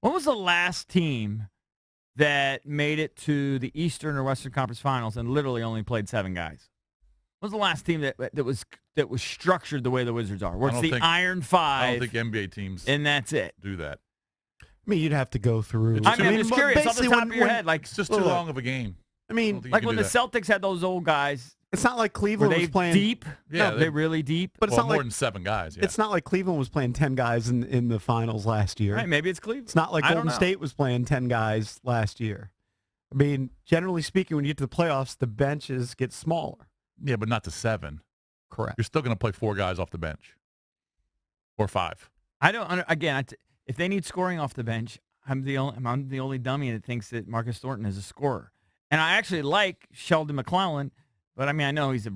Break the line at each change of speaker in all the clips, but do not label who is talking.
When was the last team that made it to the Eastern or Western Conference Finals and literally only played 7 guys? When was the last team that was structured the way the Wizards are, where it's the Iron Five?
I don't think NBA teams
and that's it.
Do that.
I mean, you'd have to go through.
I'm just curious, off the top of your head, like
it's just too long of a game.
I mean,
like when the Celtics had those old guys.
It's not like Cleveland was playing
deep.
Yeah,
no, they're really deep.
But it's not
more
like
than 7 guys. Yeah.
It's not like Cleveland was playing 10 guys in the finals last year.
Right, maybe it's Cleveland.
It's not like Golden State was playing 10 guys last year. I mean, generally speaking, when you get to the playoffs, the benches get smaller.
Yeah, but not to 7.
Correct.
You're still going to play 4 guys off the bench. Or 5.
I don't. Again, if they need scoring off the bench, I'm the only dummy that thinks that Marcus Thornton is a scorer. And I actually like Sheldon McClellan, but I mean, I know he's a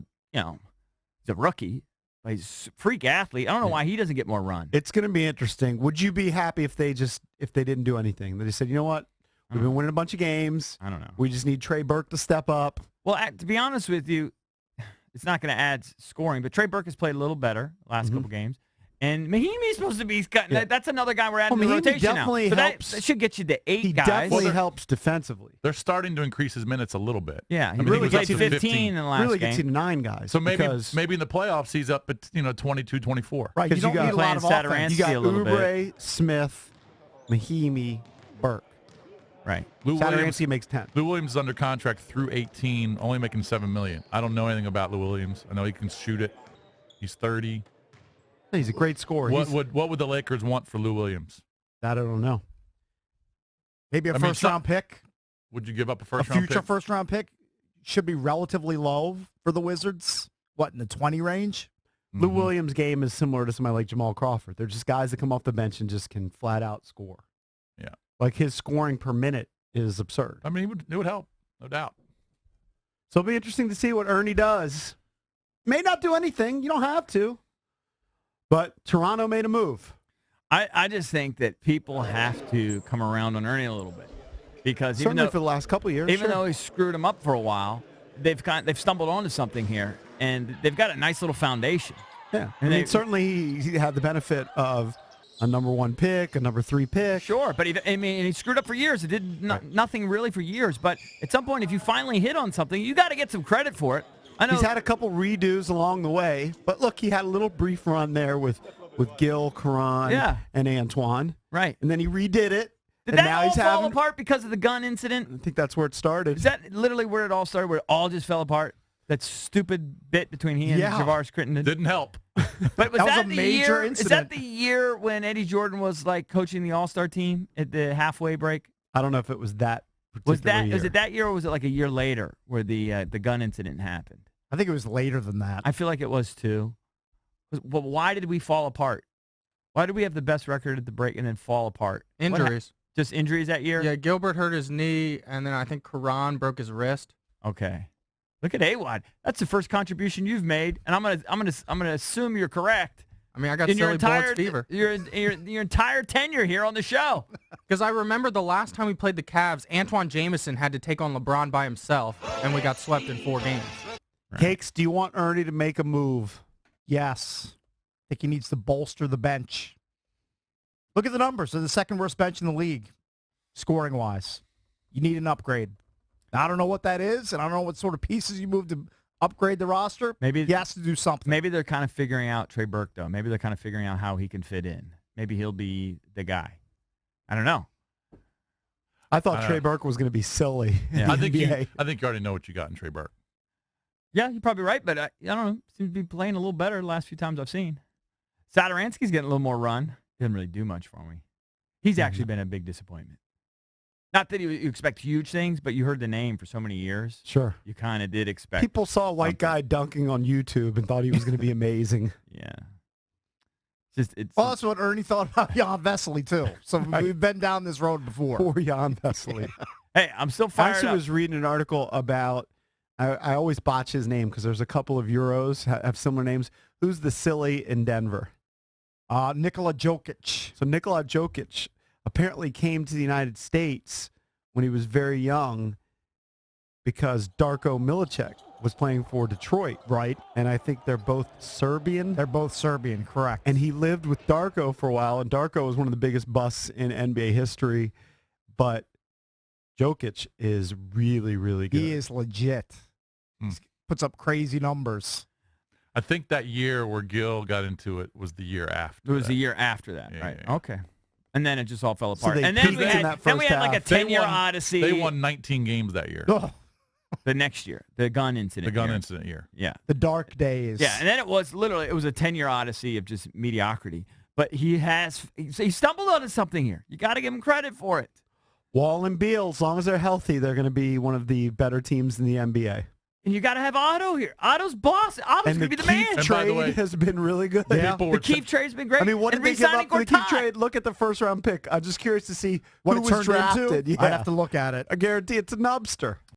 rookie, but he's a freak athlete. I don't know why he doesn't get more run.
It's going to be interesting. Would you be happy if they didn't do anything? They said, you know what? We've been winning a bunch of games.
I don't know.
We just need Trey Burke to step up.
Well, to be honest with you, it's not going to add scoring, but Trey Burke has played a little better last couple games. And Mahimi's supposed to be cutting. Yeah. That's another guy we're adding to the rotation
definitely
now. So
helps.
that should get you to 8 guys.
He definitely helps defensively.
They're starting to increase his minutes a little bit.
Yeah, he really gets you 15 in the last game.
Really gets you to 9 guys.
So maybe in the playoffs he's up at 22, 24.
Right, because you don't need a lot of offense. You got Oubre, Smith, Mahimi, Burke.
Right.
Saturansky makes 10.
Lou Williams is under contract through 18, only making $7 million. I don't know anything about Lou Williams. I know he can shoot it. He's 30.
He's a great scorer.
What would the Lakers want for Lou Williams?
That I don't know. Maybe a first-round pick.
Would you give up a first-round pick?
A future first-round pick should be relatively low for the Wizards. What, in the 20 range?
Lou Williams' game is similar to somebody like Jamal Crawford. They're just guys that come off the bench and just can flat-out score.
Yeah.
Like his scoring per minute is absurd.
I mean, it would help, no doubt.
So it'll be interesting to see what Ernie does. May not do anything. You don't have to. But Toronto made a move.
I just think that people have to come around on Ernie a little bit. Because
certainly for the last couple of years.
Even though he screwed him up for a while, they've stumbled onto something here. And they've got a nice little foundation.
Yeah. And certainly he had the benefit of a number 1 pick, a number 3 pick.
Sure, but he screwed up for years. It did nothing really for years. But at some point, if you finally hit on something, you got to get some credit for it. I know
he's had a couple redos along the way, but look, he had a little brief run there with Gil, Karan, and Antoine.
Right,
and then he redid it.
Did that all fall apart because of the gun incident?
I think that's where it started.
Is that literally where it all started? Where it all just fell apart? That stupid bit between he and Javaris Crittenden
didn't help.
But was that
a major
incident? Is that the
incident.
year when Eddie Jordan was like coaching the All-Star team at the halfway break?
I don't know if it was that.
Was it that year, or was it like a year later where the gun incident happened?
I think it was later than that.
I feel like it was too. But why did we fall apart? Why did we have the best record at the break and then fall apart?
Injuries.
Just injuries that year?
Yeah, Gilbert hurt his knee, and then I think Karan broke his wrist.
Okay. Look at Awad. That's the first contribution you've made, and I'm gonna assume you're correct.
I mean, I got silly bullets fever.
Your entire tenure here on the show.
Because I remember the last time we played the Cavs, Antoine Jameson had to take on LeBron by himself, and we got swept in 4 games.
Right. Cakes, do you want Ernie to make a move?
Yes. I think he needs to bolster the bench. Look at the numbers. They're the second worst bench in the league, scoring-wise. You need an upgrade. Now, I don't know what that is, and I don't know what sort of pieces you move to upgrade the roster.
Maybe
he has to do something.
Maybe they're kind of figuring out Trey Burke, though. Maybe they're kind of figuring out how he can fit in. Maybe he'll be the guy. I don't know.
I thought Trey Burke was going to be silly.
Yeah.
I think you already know what you got in Trey Burke.
Yeah, you're probably right, but I don't know. Seems to be playing a little better the last few times I've seen. Saturansky's getting a little more run. Doesn't really do much for me. He's actually been a big disappointment. Not that you expect huge things, but you heard the name for so many years.
Sure.
You kind of did expect.
People saw a white guy dunking on YouTube and thought he was going to be amazing.
Yeah.
Well, that's what Ernie thought about Jan Vesely, too. So we've been down this road before.
Poor Jan Vesely.
Hey, I'm still fired
I actually
up.
was reading an article about, I always botch his name because there's a couple of Euros have similar names. Who's the silly in Denver?
Nikola Jokic.
So Nikola Jokic apparently came to the United States when he was very young because Darko Milicic was playing for Detroit.
Right.
And I think they're both Serbian.
They're both Serbian, correct.
And he lived with Darko for a while, and Darko was one of the biggest busts in NBA history. But Jokic is really, really good.
He is legit. Puts up crazy numbers.
I think that year where Gil got into it was the year after.
It was
that.
the year after that,
Yeah,
right?
yeah.
Okay. And then it just all fell
So
apart.
they
And then
peaked
we
in
had,
that
then we
first
had like a
half.
10-year odyssey.
They won 19 games that year.
Oh,
The next year, the gun incident.
The gun
year.
incident year.
Yeah.
the dark days.
Yeah, and then it was a 10-year odyssey of just mediocrity. But he stumbled onto something here. You got to give him credit for it.
Wall and Beal, as long as they're healthy, they're going to be one of the better teams in the NBA.
And you got to have Otto here. Otto's boss. Otto's
And
going
the
to be the man.
Keith
And by the
trade
way-
has been really good.
Yeah.
People
The
were
Keith trade's been great.
I mean, what
and
did they give
re-signing
up for the Keith
Gortat.
trade? Look at the first-round pick. I'm just curious to see
What
who
it
was
turned
drafted.
into?
Yeah.
I'd have to look at it.
I guarantee it's a nubster.